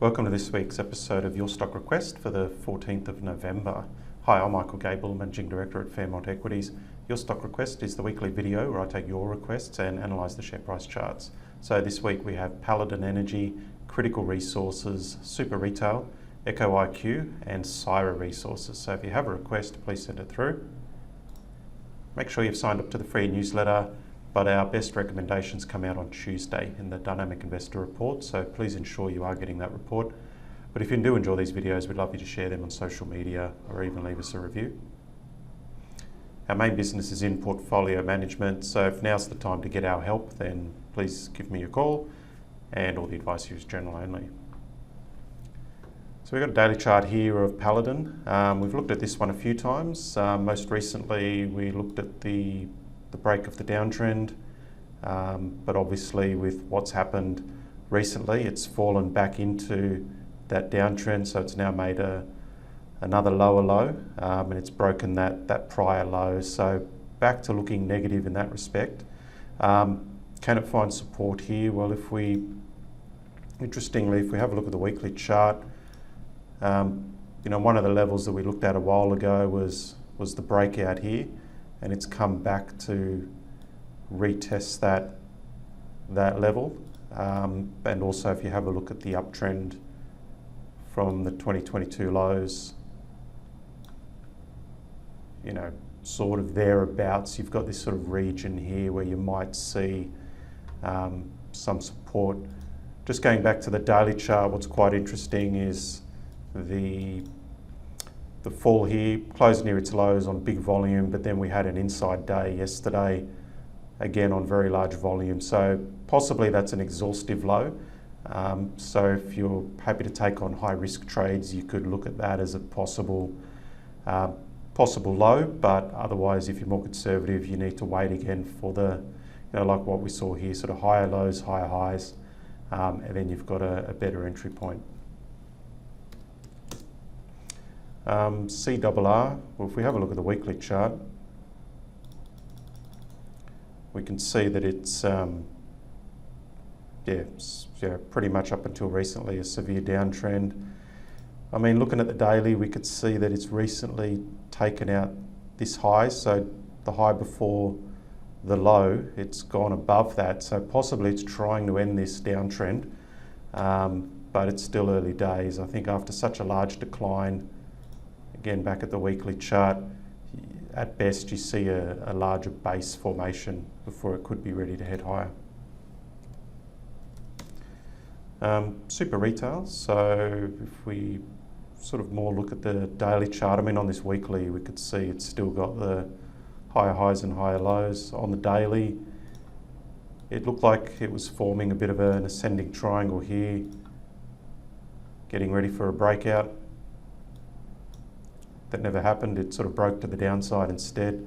Welcome to this week's episode of Your Stock Request for the 14th of November. Hi, I'm Michael Gable, Managing Director at Fairmont Equities. Your Stock Request is the weekly video where I take your requests and analyse the share price charts. So this week we have Paladin Energy, Critical Resources, Super Retail, Echo IQ and Syra Resources. So if you have a request, please send it through. Make sure you've signed up to the free newsletter, but our best recommendations come out on Tuesday in the Dynamic Investor Report, so please ensure you are getting that report. But if you do enjoy these videos, we'd love you to share them on social media or even leave us a review. Our main business is in portfolio management, so if now's the time to get our help, then please give me a call, and all the advice here is general only. So we've got a daily chart here of Paladin. We've looked at this one a few times. Most recently, we looked at the break of the downtrend, but obviously with what's happened recently, it's fallen back into that downtrend, so it's now made another lower low, and it's broken that prior low, so back to looking negative in that respect. Can it find support here? Well, interestingly, if we have a look at the weekly chart, one of the levels that we looked at a while ago was the breakout here, and it's come back to retest that level. And also if you have a look at the uptrend from the 2022 lows, sort of thereabouts, you've got this sort of region here where you might see some support. Just going back to the daily chart, what's quite interesting is the fall here closed near its lows on big volume, but then we had an inside day yesterday, again on very large volume. So possibly that's an exhaustive low. So if you're happy to take on high risk trades, you could look at that as a possible low, but otherwise if you're more conservative, you need to wait again for the, like what we saw here, sort of higher lows, higher highs, and then you've got a better entry point. CRR, well, if we have a look at the weekly chart, we can see that it's pretty much up until recently a severe downtrend. I mean, looking at the daily, we could see that it's recently taken out this high, so the high before the low, it's gone above that, so possibly it's trying to end this downtrend, but it's still early days. I think after such a large decline, again, back at the weekly chart, at best you see a larger base formation before it could be ready to head higher. Super retail, so if we sort of more look at the daily chart, I mean on this weekly we could see it's still got the higher highs and higher lows. On the daily, it looked like it was forming a bit of an ascending triangle here, getting ready for a breakout. That never happened. It sort of broke to the downside instead,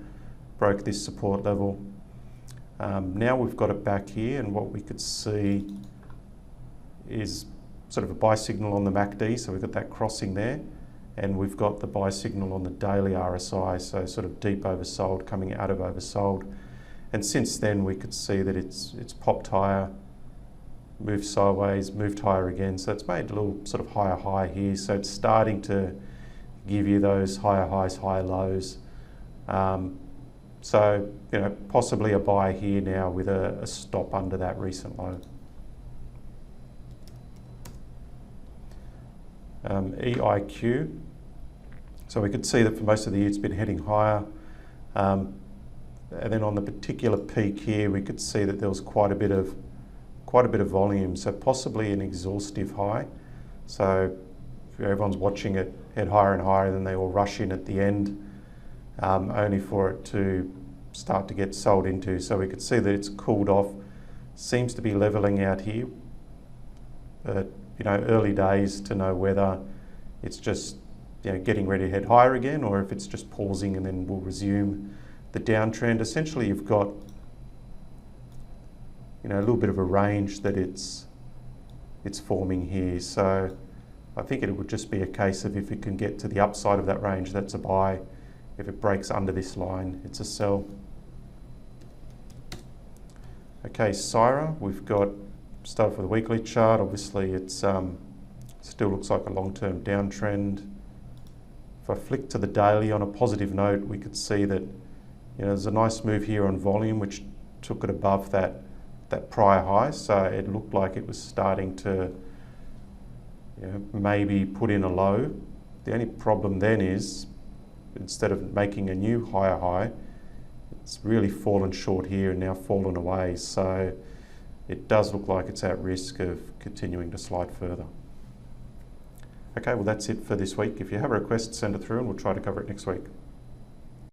broke this support level. Now we've got it back here, and what we could see is sort of a buy signal on the MACD, so we've got that crossing there, and we've got the buy signal on the daily RSI, so sort of deep oversold, coming out of oversold. And since then we could see that it's popped higher, moved sideways, moved higher again, so it's made a little sort of higher high here, so it's starting to give you those higher highs, higher lows. So, possibly a buy here now with a stop under that recent low. EIQ. So we could see that for most of the year it's been heading higher. And then on the particular peak here, we could see that there was quite a bit of volume, so possibly an exhaustive high. So everyone's watching it head higher and higher, then they all rush in at the end, only for it to start to get sold into. So we could see that it's cooled off, seems to be leveling out here, but early days to know whether it's just getting ready to head higher again, or if it's just pausing and then will resume the downtrend. Essentially, you've got a little bit of a range that it's forming here. So I think it would just be a case of if it can get to the upside of that range, that's a buy. If it breaks under this line, it's a sell. Okay, Syra, we've got, start with the weekly chart. Obviously it's Still looks like a long-term downtrend. If I flick to the daily on a positive note, we could see that there's a nice move here on volume, which took it above that prior high. So it looked like it was starting to maybe put in a low. The only problem then is, instead of making a new higher high, it's really fallen short here and now fallen away. So it does look like it's at risk of continuing to slide further. Okay, well that's it for this week. If you have a request, send it through and we'll try to cover it next week.